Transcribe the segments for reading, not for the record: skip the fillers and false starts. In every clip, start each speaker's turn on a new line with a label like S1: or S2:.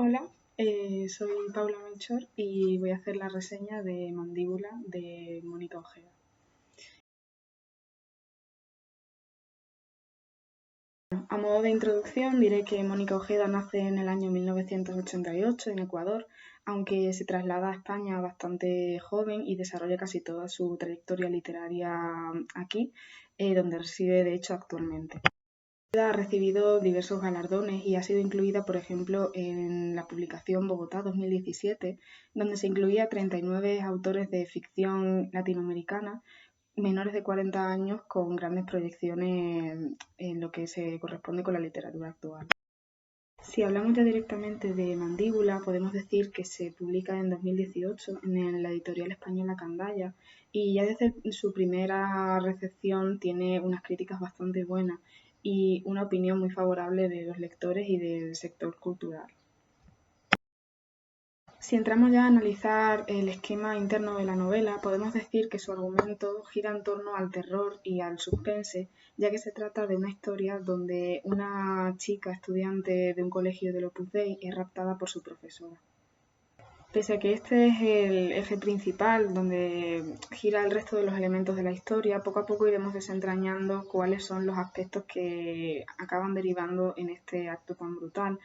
S1: Hola, soy Paula Melchor y voy a hacer la reseña de Mandíbula de Mónica Ojeda. A modo de introducción diré que Mónica Ojeda nace en el año 1988 en Ecuador, aunque se traslada a España bastante joven y desarrolla casi toda su trayectoria literaria aquí, donde reside de hecho actualmente. Ha recibido diversos galardones y ha sido incluida, por ejemplo, en la publicación Bogotá 2017, donde se incluía a 39 autores de ficción latinoamericana menores de 40 años con grandes proyecciones en lo que se corresponde con la literatura actual. Si hablamos ya directamente de Mandíbula, podemos decir que se publica en 2018 en la editorial española Candaya y ya desde su primera recepción tiene unas críticas bastante buenas y una opinión muy favorable de los lectores y del sector cultural. Si entramos ya a analizar el esquema interno de la novela, podemos decir que su argumento gira en torno al terror y al suspense, ya que se trata de una historia donde una chica estudiante de un colegio del Opus Dei es raptada por su profesora. Pese a que este es el eje principal donde gira el resto de los elementos de la historia, poco a poco iremos desentrañando cuáles son los aspectos que acaban derivando en este acto tan brutal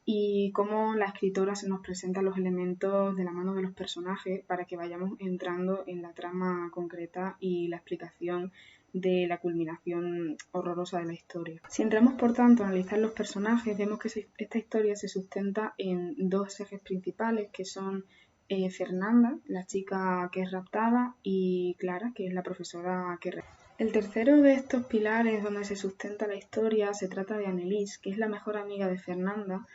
S1: y cómo la escritora se nos presenta los elementos de la mano de los personajes para que vayamos entrando en la trama concreta y la explicación de la culminación horrorosa de la historia. Si entramos, por tanto, a analizar los personajes, vemos que esta historia se sustenta en dos ejes principales, que son Fernanda, la chica que es raptada, y Clara, que es la profesora que el tercero de estos pilares donde se sustenta la historia se trata de Annelies, que es la mejor amiga de Fernanda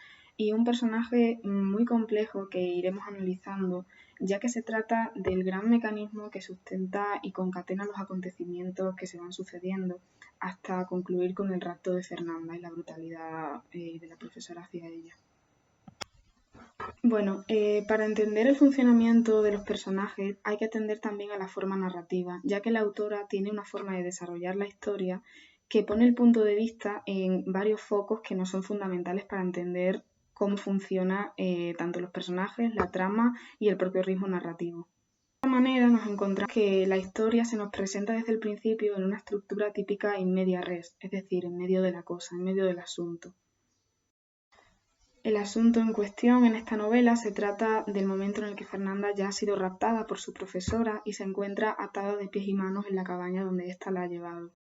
S1: y un personaje muy complejo que iremos analizando, ya que se trata del gran mecanismo que sustenta y concatena los acontecimientos que se van sucediendo hasta concluir con el rapto de Fernanda y la brutalidad de la profesora hacia ella. Bueno, para entender el funcionamiento de los personajes hay que atender también a la forma narrativa, ya que la autora tiene una forma de desarrollar la historia que pone el punto de vista en varios focos que no son fundamentales para entender cómo funciona tanto los personajes, la trama y el propio ritmo narrativo. De esta manera nos encontramos que la historia se nos presenta desde el principio en una estructura típica in media res, es decir, en medio de la cosa, en medio del asunto. El asunto en cuestión en esta novela se trata del momento en el que Fernanda ya ha sido raptada por su profesora y se encuentra atada de pies y manos en la cabaña donde ésta la ha llevado.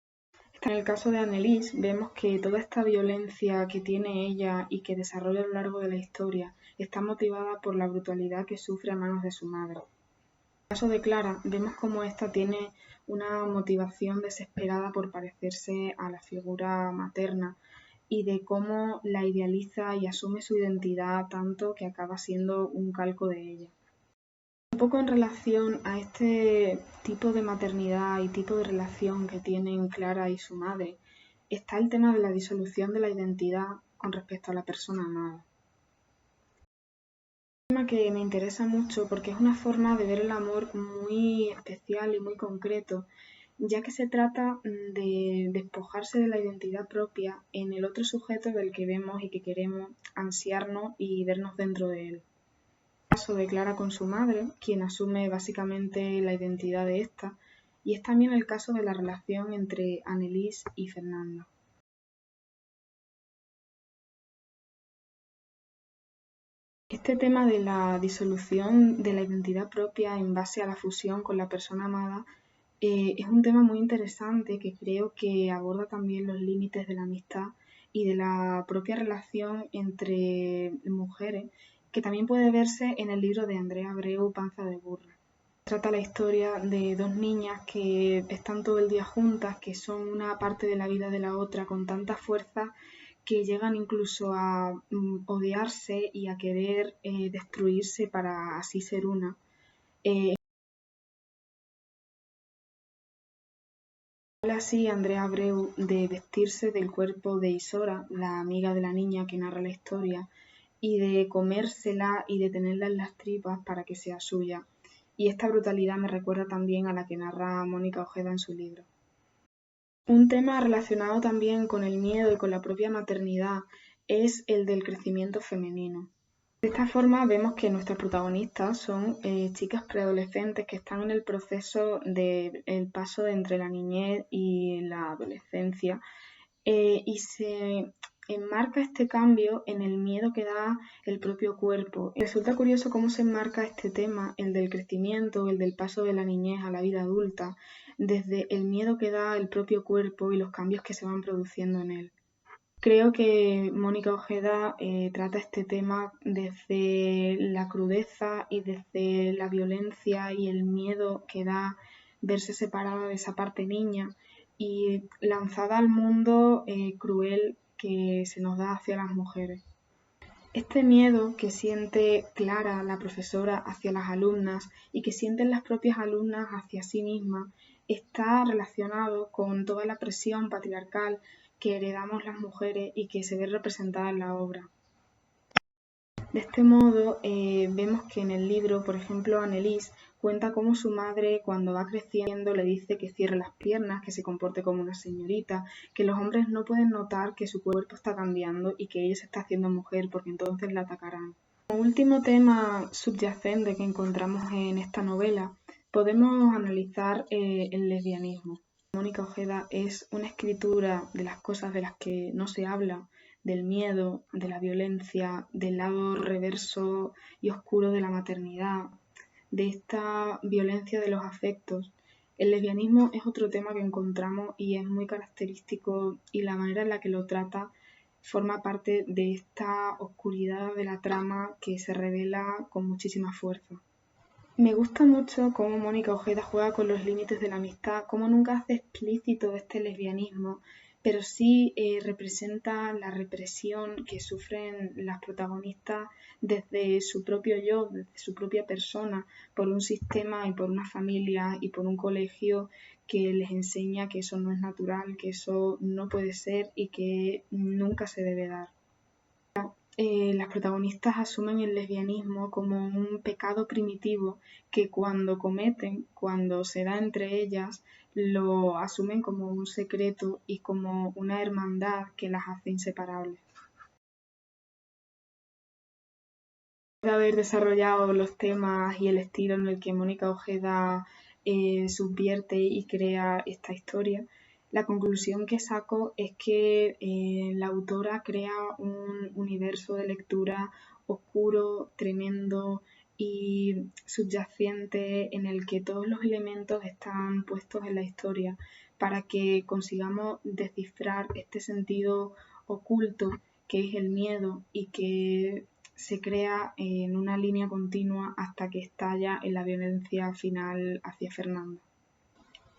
S1: En el caso de Annelies vemos que toda esta violencia que tiene ella y que desarrolla a lo largo de la historia está motivada por la brutalidad que sufre a manos de su madre. En el caso de Clara vemos como ésta tiene una motivación desesperada por parecerse a la figura materna y de cómo la idealiza y asume su identidad tanto que acaba siendo un calco de ella. Un poco en relación a este tipo de maternidad y tipo de relación que tienen Clara y su madre, está el tema de la disolución de la identidad con respecto a la persona amada. Un tema que me interesa mucho porque es una forma de ver el amor muy especial y muy concreto, ya que se trata de despojarse de la identidad propia en el otro sujeto del que vemos y que queremos ansiarnos y vernos dentro de él. El caso de Clara con su madre, quien asume básicamente la identidad de esta, y es también el caso de la relación entre Annelies y Fernanda. Este tema de la disolución de la identidad propia en base a la fusión con la persona amada es un tema muy interesante que creo que aborda también los límites de la amistad y de la propia relación entre mujeres, que también puede verse en el libro de Andrea Abreu, Panza de burra. Trata la historia de dos niñas que están todo el día juntas, que son una parte de la vida de la otra con tanta fuerza que llegan incluso a odiarse y a querer destruirse para así ser una. Habla así Andrea Abreu de vestirse del cuerpo de Isora, la amiga de la niña que narra la historia, y de comérsela y de tenerla en las tripas para que sea suya. Y esta brutalidad me recuerda también a la que narra Mónica Ojeda en su libro. Un tema relacionado también con el miedo y con la propia maternidad es el del crecimiento femenino. De esta forma vemos que nuestras protagonistas son chicas preadolescentes que están en el proceso del paso entre la niñez y la adolescencia, y se enmarca este cambio en el miedo que da el propio cuerpo. Resulta curioso cómo se enmarca este tema, el del crecimiento, el del paso de la niñez a la vida adulta, desde el miedo que da el propio cuerpo y los cambios que se van produciendo en él. Creo que Mónica Ojeda trata este tema desde la crudeza y desde la violencia y el miedo que da verse separada de esa parte niña y lanzada al mundo cruel que se nos da hacia las mujeres. Este miedo que siente Clara, la profesora, hacia las alumnas y que sienten las propias alumnas hacia sí mismas está relacionado con toda la presión patriarcal que heredamos las mujeres y que se ve representada en la obra. De este modo, vemos que en el libro, por ejemplo, Anneliese cuenta cómo su madre, cuando va creciendo, le dice que cierre las piernas, que se comporte como una señorita, que los hombres no pueden notar que su cuerpo está cambiando y que ella se está haciendo mujer porque entonces la atacarán. Como último tema subyacente que encontramos en esta novela, podemos analizar el lesbianismo. Mónica Ojeda es una escritura de las cosas de las que no se habla, del miedo, de la violencia, del lado reverso y oscuro de la maternidad, de esta violencia de los afectos. El lesbianismo es otro tema que encontramos y es muy característico, y la manera en la que lo trata forma parte de esta oscuridad de la trama que se revela con muchísima fuerza. Me gusta mucho cómo Mónica Ojeda juega con los límites de la amistad, cómo nunca hace explícito este lesbianismo, pero sí representa la represión que sufren las protagonistas desde su propio yo, desde su propia persona, por un sistema y por una familia y por un colegio que les enseña que eso no es natural, que eso no puede ser y que nunca se debe dar. Las protagonistas asumen el lesbianismo como un pecado primitivo que cuando cometen, cuando se da entre ellas, lo asumen como un secreto y como una hermandad que las hace inseparables. De haber desarrollado los temas y el estilo en el que Mónica Ojeda subvierte y crea esta historia, la conclusión que saco es que la autora crea un universo de lectura oscuro, tremendo y subyacente en el que todos los elementos están puestos en la historia para que consigamos descifrar este sentido oculto que es el miedo y que se crea en una línea continua hasta que estalla en la violencia final hacia Fernanda.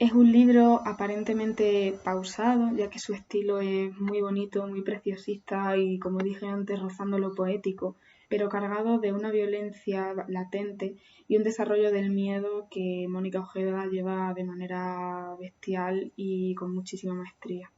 S1: Es un libro aparentemente pausado, ya que su estilo es muy bonito, muy preciosista y, como dije antes, rozando lo poético, pero cargado de una violencia latente y un desarrollo del miedo que Mónica Ojeda lleva de manera bestial y con muchísima maestría.